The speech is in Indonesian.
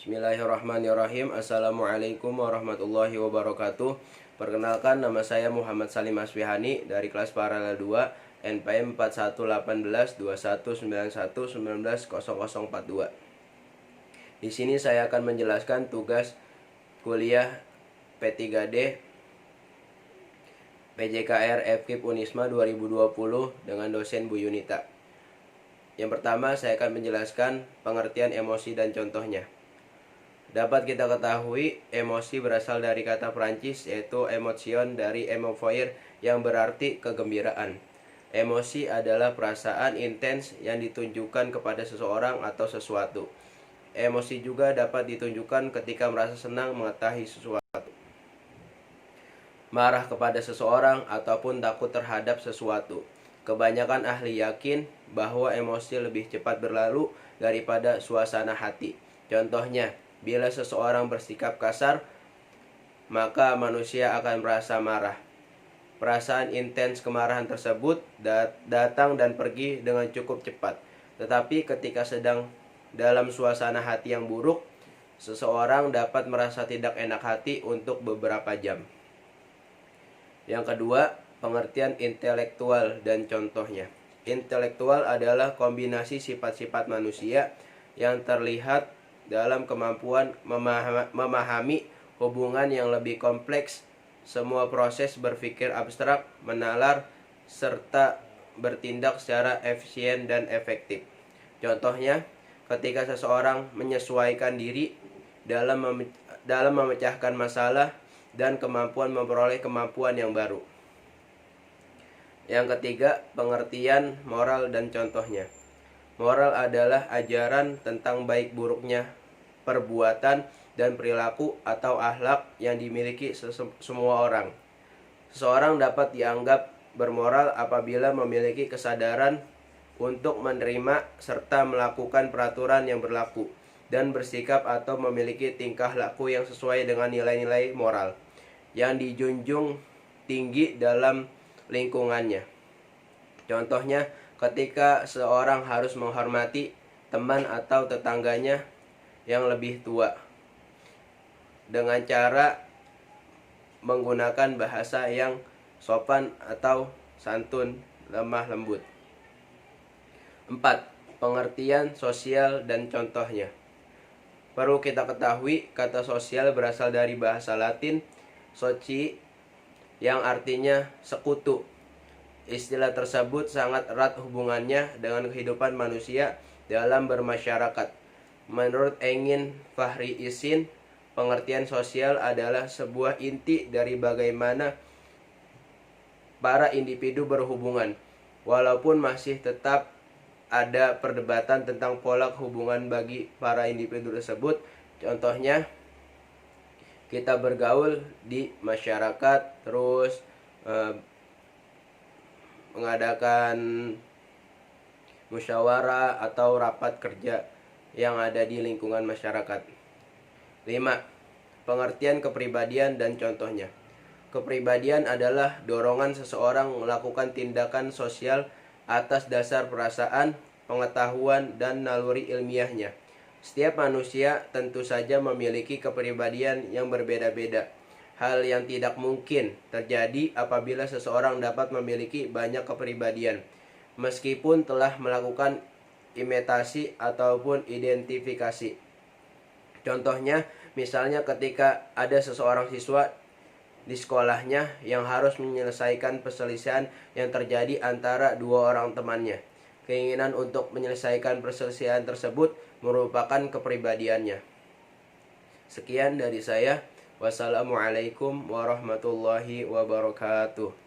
Bismillahirrahmanirrahim. Assalamualaikum warahmatullahi wabarakatuh. Perkenalkan, nama saya Muhammad Salim Asfihani dari kelas paralel 2 NPM 41182191190042. Di sini saya akan menjelaskan tugas kuliah P3D PJKR FKIP Unisma 2020 dengan dosen Bu Yunita. Yang pertama, saya akan menjelaskan pengertian emosi dan contohnya. Dapat kita ketahui, emosi berasal dari kata Prancis yaitu emotion dari émouvoir yang berarti kegembiraan. Emosi adalah perasaan intens yang ditunjukkan kepada seseorang atau sesuatu. Emosi juga dapat ditunjukkan ketika merasa senang mengetahui sesuatu, marah kepada seseorang, ataupun takut terhadap sesuatu. Kebanyakan ahli yakin bahwa emosi lebih cepat berlalu daripada suasana hati. Contohnya, bila seseorang bersikap kasar, maka manusia akan merasa marah. Perasaan intens kemarahan tersebut datang dan pergi dengan cukup cepat. Tetapi ketika sedang dalam suasana hati yang buruk, seseorang dapat merasa tidak enak hati untuk beberapa jam. Yang kedua, pengertian intelektual dan contohnya. Intelektual adalah kombinasi sifat-sifat manusia yang terlihat dalam kemampuan memahami hubungan yang lebih kompleks, semua proses berpikir abstrak, menalar, serta bertindak secara efisien dan efektif. Contohnya, ketika seseorang menyesuaikan diri dalam memecahkan masalah dan kemampuan memperoleh kemampuan yang baru. Yang ketiga, pengertian moral dan contohnya. Moral adalah ajaran tentang baik buruknya perbuatan dan perilaku atau akhlak yang dimiliki semua orang. Seseorang dapat dianggap bermoral apabila memiliki kesadaran untuk menerima serta melakukan peraturan yang berlaku dan bersikap atau memiliki tingkah laku yang sesuai dengan nilai-nilai moral yang dijunjung tinggi dalam lingkungannya. Contohnya, ketika seorang harus menghormati teman atau tetangganya yang lebih tua dengan cara menggunakan bahasa yang sopan atau santun, lemah lembut. 4. Pengertian sosial dan contohnya. Perlu kita ketahui, kata sosial berasal dari bahasa Latin soci yang artinya sekutu. Istilah tersebut sangat erat hubungannya dengan kehidupan manusia dalam bermasyarakat. Menurut Engin Fahri Isin, pengertian sosial adalah sebuah inti dari bagaimana para individu berhubungan, walaupun masih tetap ada perdebatan tentang pola hubungan bagi para individu tersebut. Contohnya, kita bergaul di masyarakat, terus mengadakan musyawarah atau rapat kerja yang ada di lingkungan masyarakat. 5. Pengertian kepribadian dan contohnya. Kepribadian adalah dorongan seseorang melakukan tindakan sosial atas dasar perasaan, pengetahuan, dan naluri ilmiahnya. Setiap manusia tentu saja memiliki kepribadian yang berbeda-beda. Hal yang tidak mungkin terjadi apabila seseorang dapat memiliki banyak kepribadian, meskipun telah melakukan imitasi ataupun identifikasi. Contohnya, misalnya ketika ada seseorang siswa di sekolahnya yang harus menyelesaikan perselisihan yang terjadi antara dua orang temannya. Keinginan untuk menyelesaikan perselisihan tersebut merupakan kepribadiannya. Sekian dari saya. Wassalamualaikum warahmatullahi wabarakatuh.